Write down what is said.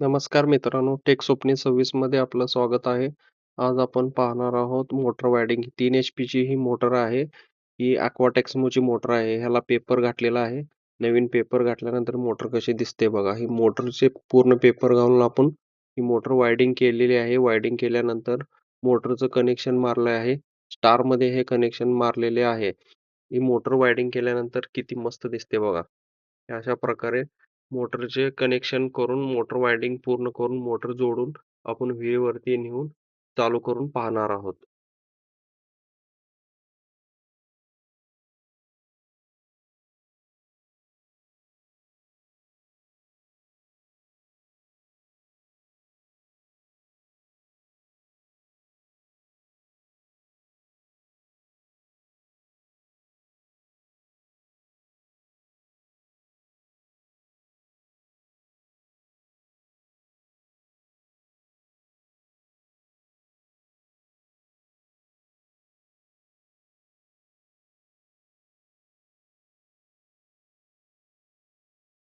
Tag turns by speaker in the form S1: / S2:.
S1: नमस्कार मित्रांनो, टेक स्वप्नील 26 मध्ये आपलं स्वागत आहे. आज आपण पाहणार आहोत मोटर वायडिंग. 3 HP ही मोटर आहे. ही Aquatex मोटर आहे. ह्याला पेपर घातलेला आहे. नवीन पेपर घातल्यानंतर मोटर कशी दिसते बघा. ही मोटरचे पूर्ण पेपर घालून आपण ही मोटर वायडिंग केलेली आहे. वायडिंग केल्यानंतर मोटरचं कनेक्शन मारलं आहे. स्टारमध्ये हे कनेक्शन मारलेले आहे. ही मोटर वायडिंग केल्यानंतर किती मस्त दिसते बघा. अशा प्रकारे मोटरचे कनेक्शन करून मोटर वायडिंग पूर्ण करून मोटर जोडून आपण विहिरीवरती नेऊन चालू करून पाहणार आहोत.